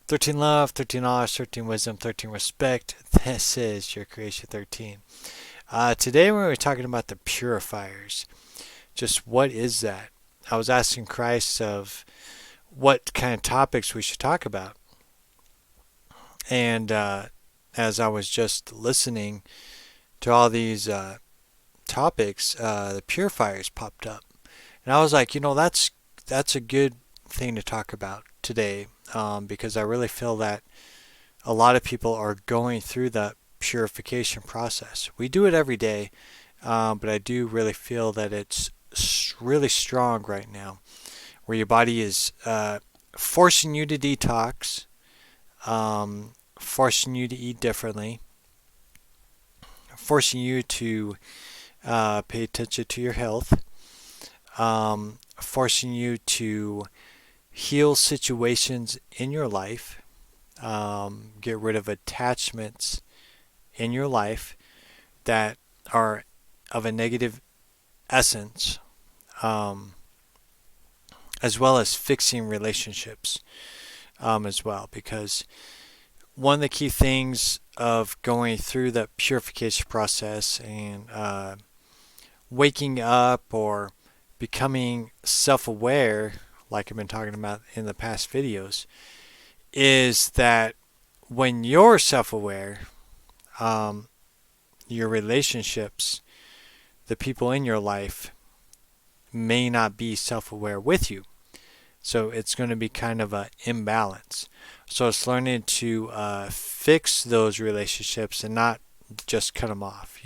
13 love, 13 knowledge, 13 wisdom, 13 respect. This is your creation 13. Today we're talking about the purifiers. Just what is that? I was asking Christ of what kind of topics we should talk about. And as I was just listening to all these topics, the purifiers popped up. And I was like, that's a good thing to talk about today, because I really feel that a lot of people are going through that purification process. We do it every day, but I do really feel that it's really strong right now, where your body is forcing you to detox, forcing you to eat differently, forcing you to pay attention to your health, forcing you to heal situations in your life, get rid of attachments in your life that are of a negative essence, um, as well as fixing relationships as well. Because one of the key things of going through the purification process and waking up or becoming self-aware, like I've been talking about in the past videos, is that when you're self-aware, um, your relationships, the people in your life, may not be self-aware with you. So it's going to be kind of an imbalance. So it's learning to fix those relationships and not just cut them off.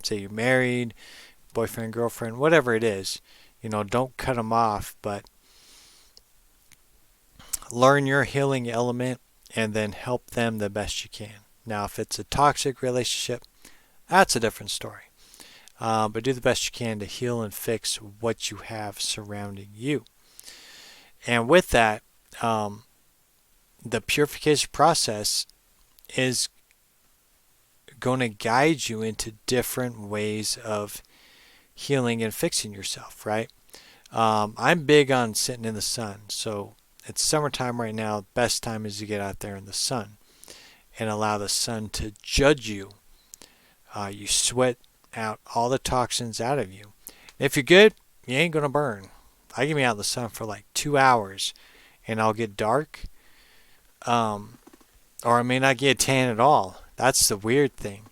Say you're married, boyfriend, girlfriend, whatever it is. Don't cut them off, but learn your healing element and then help them the best you can. Now, if it's a toxic relationship, that's a different story. But do the best you can to heal and fix what you have surrounding you. And with that, the purification process is going to guide you into different ways of healing and fixing yourself, right? I'm big on sitting in the sun. So it's summertime right now. Best time is to get out there in the sun and allow the sun to judge you. You sweat out all the toxins out of you. If you're good, you ain't going to burn. I can be out in the sun for like 2 hours and I'll get dark. Or I may not get a tan at all. That's the weird thing.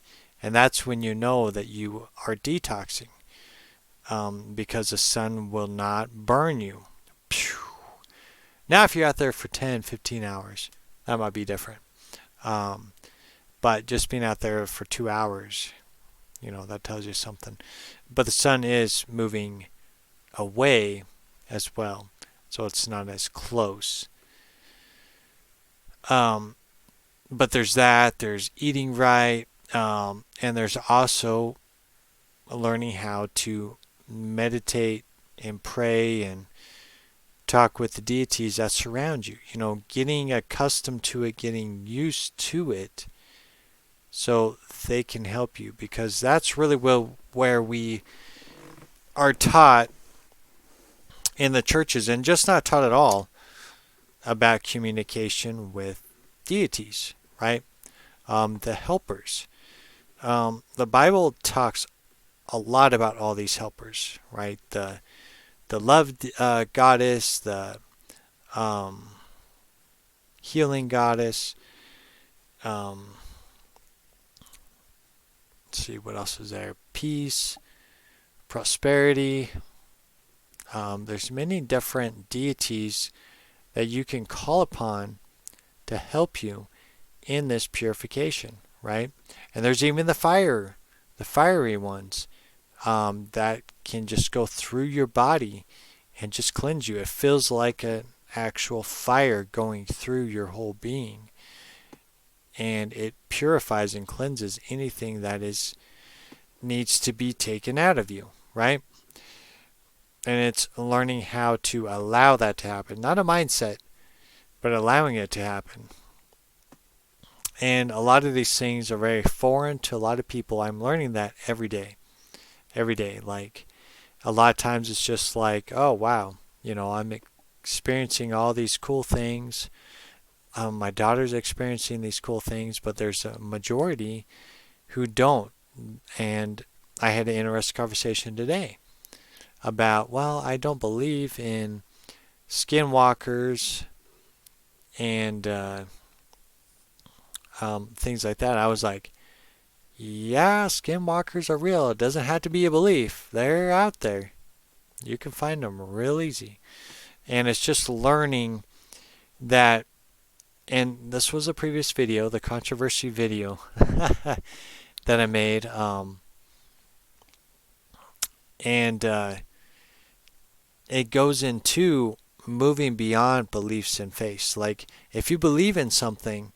And that's when you know that you are detoxing, because the sun will not burn you. Pew. Now, if you're out there for 10, 15 hours, that might be different. But just being out there for 2 hours, that tells you something. But the sun is moving away as well, so it's not as close. But there's eating right, and there's also learning how to meditate and pray and talk with the deities that surround you. Getting accustomed to it, getting used to it, so they can help you, because that's really where we are taught in the churches, and just not taught at all, about communication with deities, right? The helpers. The Bible talks a lot about all these helpers, right? The love goddess, the healing goddess. Let's see, what else is there? Peace, prosperity. There's many different deities that you can call upon to help you in this purification, right? And there's even the fiery ones, that can just go through your body and just cleanse you. It feels like an actual fire going through your whole being, and it purifies and cleanses anything that needs to be taken out of you, right? And it's learning how to allow that to happen. Not a mindset, but allowing it to happen. And a lot of these things are very foreign to a lot of people. I'm learning that every day. Every day. Like, a lot of times it's just like, oh, wow, I'm experiencing all these cool things. my daughter's experiencing these cool things, but there's a majority who don't. And I had an interesting conversation today about, well, I don't believe in skinwalkers and things like that. I was like, yeah, skinwalkers are real. It doesn't have to be a belief. They're out there. You can find them real easy. And it's just learning that, and this was a previous video, the controversy video that I made. And it goes into moving beyond beliefs and faith. Like, if you believe in something,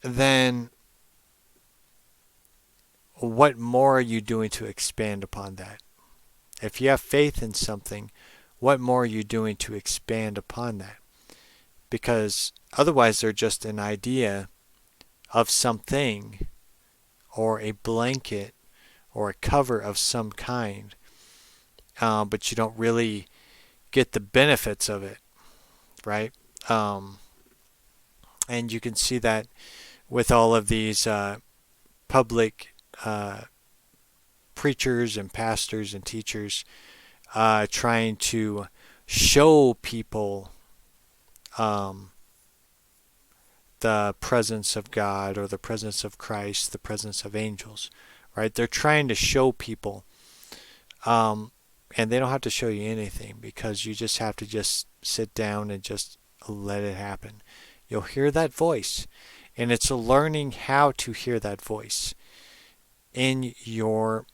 then what more are you doing to expand upon that? If you have faith in something, what more are you doing to expand upon that? Because otherwise they're just an idea of something, or a blanket, or a cover of some kind, but you don't really get the benefits of it, right? And you can see that with all of these public preachers and pastors and teachers trying to show people the presence of God, or the presence of Christ, the presence of angels, right? They're trying to show people, and they don't have to show you anything, because you just have to just sit down and just let it happen. You'll hear that voice, and it's learning how to hear that voice in your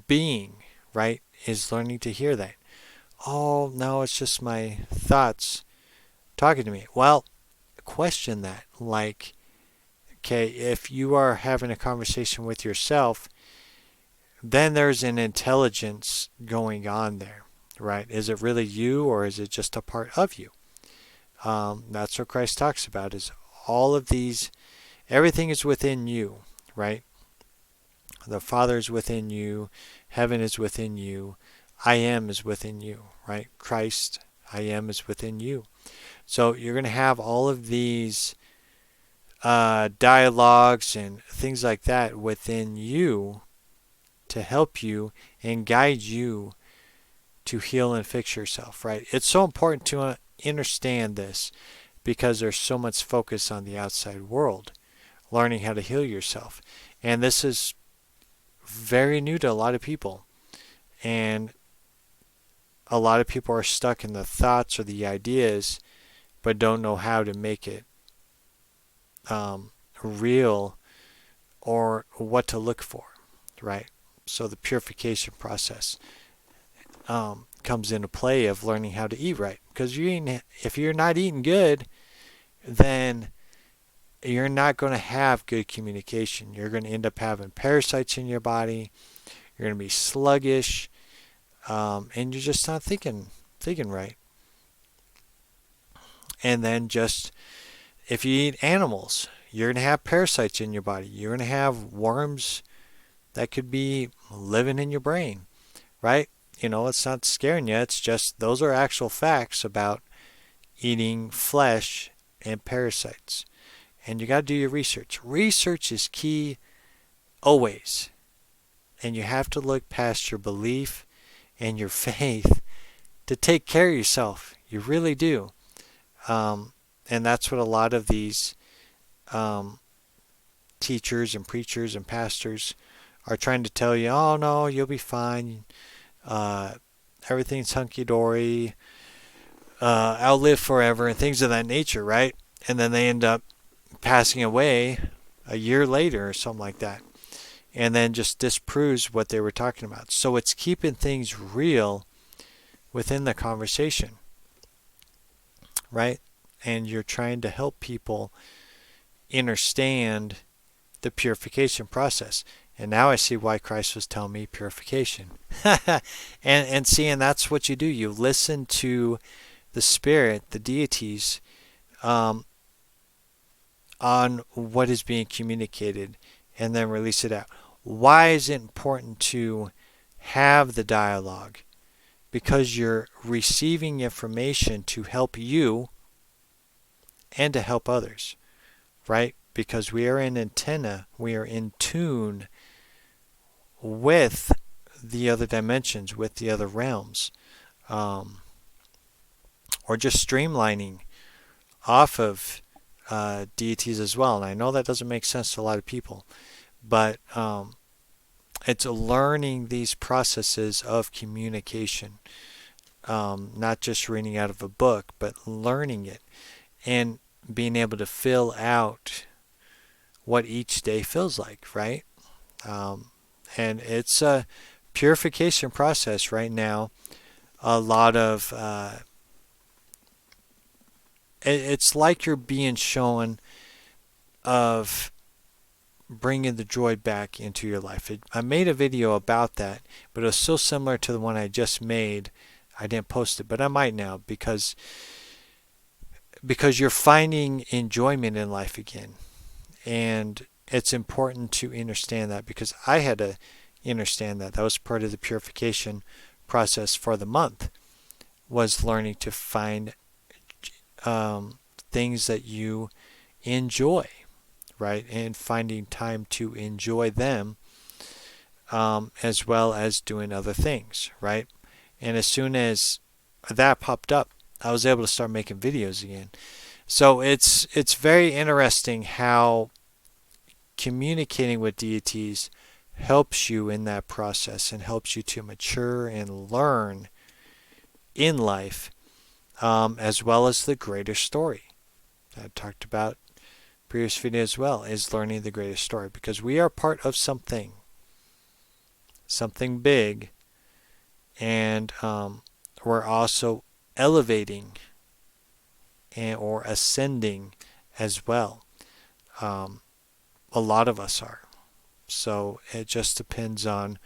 being, right? Is learning to hear that. Oh, no, it's just my thoughts talking to me. Well, question that. Like, okay, if you are having a conversation with yourself, then there's an intelligence going on there, right? Is it really you, or is it just a part of you? That's what Christ talks about, is all of these, everything is within you, right? The Father is within you, heaven is within you, I am is within you, right? Christ, I am, is within you. So you're going to have all of these dialogues and things like that within you to help you and guide you to heal and fix yourself, right? It's so important to understand this, because there's so much focus on the outside world, learning how to heal yourself. And this is very new to a lot of people. And a lot of people are stuck in the thoughts or the ideas, but don't know how to make it real, or what to look for, right? So the purification process comes into play of learning how to eat right. Because if you're not eating good, then you're not going to have good communication. You're going to end up having parasites in your body. You're going to be sluggish, and you're just not thinking right. And then just, if you eat animals, you're going to have parasites in your body. You're going to have worms that could be living in your brain, right? You know, it's not scaring you. It's just, those are actual facts about eating flesh and parasites. And you got to do your research. Research is key always. And you have to look past your belief and your faith to take care of yourself. You really do. And that's what a lot of these teachers and preachers and pastors are trying to tell you. Oh, no, you'll be fine. Everything's hunky-dory. I'll live forever, and things of that nature, right? And then they end up passing away a year later or something like that. And then just disproves what they were talking about. So it's keeping things real within the conversation, right? And you're trying to help people understand the purification process. And now I see why Christ was telling me purification. and seeing that's what you do. You listen to the Spirit, the deities, on what is being communicated, and then release it out. Why is it important to have the dialogue? Because you're receiving information to help you and to help others, right? Because we are an antenna, we are in tune with the other dimensions, with the other realms, um, or just streamlining off of deities as well. And I know that doesn't make sense to a lot of people, but it's learning these processes of communication, not just reading out of a book, but learning it and being able to fill out what each day feels like, right? Um, and it's a purification process right now. A lot of it's like you're being shown of bringing the joy back into your life. I made a video about that, but it was so similar to the one I just made. I didn't post it, but I might now because you're finding enjoyment in life again. And it's important to understand that, because I had to understand that. That was part of the purification process for the month, was learning to find things that you enjoy, right? And finding time to enjoy them, as well as doing other things, right? And as soon as that popped up, I was able to start making videos again. So it's very interesting how communicating with deities helps you in that process and helps you to mature and learn in life, as well as the greater story. I talked about previous video as well, is learning the greater story, because we are part of something big, and we're also elevating or ascending as well. A lot of us are. So it just depends on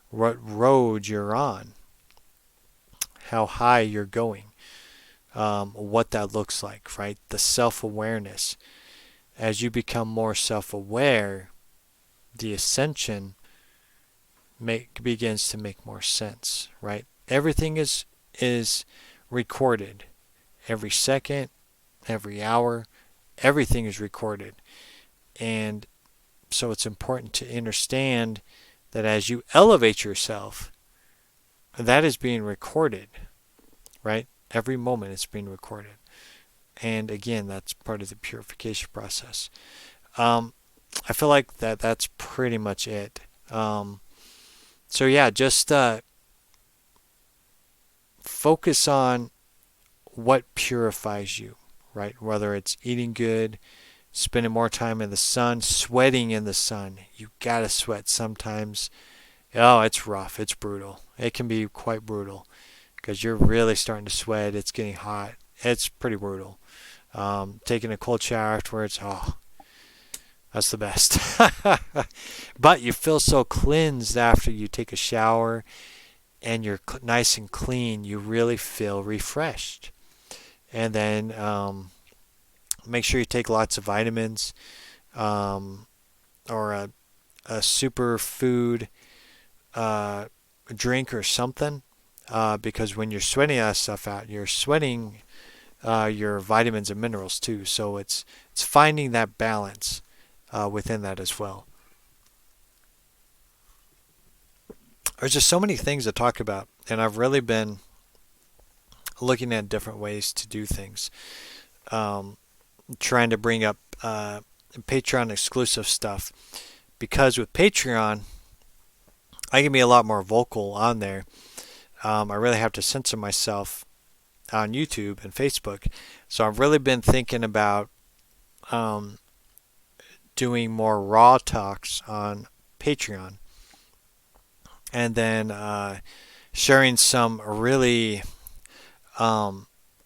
what road you're on, how high you're going, what that looks like, right? The self-awareness. As you become more self-aware, the ascension begins to make more sense, right? Everything is recorded. Every second, every hour, everything is recorded. And so it's important to understand that as you elevate yourself, that is being recorded, right? Every moment is being recorded. And again, that's part of the purification process. I feel like that's pretty much it. So yeah, just focus on what purifies you, right? Whether it's eating good, spending more time in the sun, sweating in the sun. You gotta sweat sometimes. Oh, it's rough. It's brutal. It can be quite brutal because you're really starting to sweat. It's getting hot. It's pretty brutal. Taking a cold shower afterwards, oh, that's the best. But you feel so cleansed after you take a shower and you're nice and clean. You really feel refreshed. And then make sure you take lots of vitamins, or a super food drink or something, because when you're sweating that stuff out, you're sweating your vitamins and minerals too. So it's finding that balance within that as well. There's just so many things to talk about, and I've really been looking at different ways to do things. Trying to bring up Patreon exclusive stuff, because with Patreon I can be a lot more vocal on there. I really have to censor myself on YouTube and Facebook, so I've really been thinking about doing more raw talks on Patreon, and then sharing some really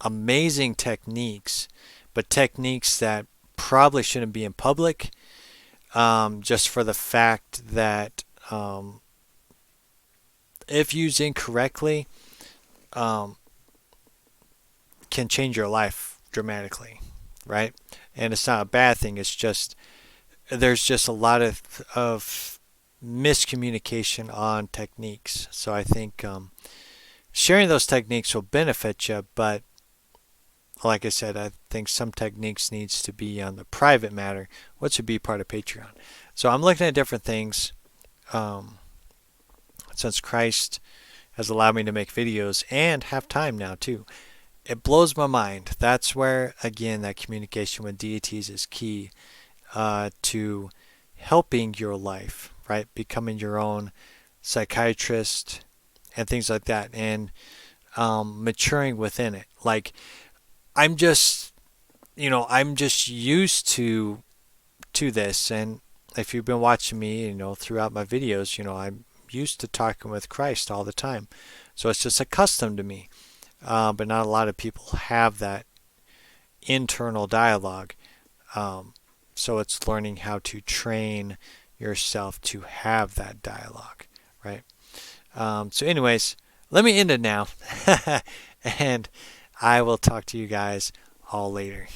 amazing techniques, but techniques that probably shouldn't be in public, just for the fact that if used incorrectly, can change your life dramatically, right? And it's not a bad thing. It's just there's just a lot of miscommunication on techniques. So I think sharing those techniques will benefit you, but like I said, I think some techniques needs to be on the private matter, which would be part of Patreon. So I'm looking at different things. Um, since Christ has allowed me to make videos and have time now too, it blows my mind. That's where, again, that communication with deities is key to helping your life, right? Becoming your own psychiatrist and things like that, and maturing within it. Like, I'm just, I'm just used to this, and if you've been watching me, throughout my videos, I'm used to talking with Christ all the time, so it's just accustomed to me. But not a lot of people have that internal dialogue. So it's learning how to train yourself to have that dialogue, right? So, anyways, let me end it now, and I will talk to you guys all later.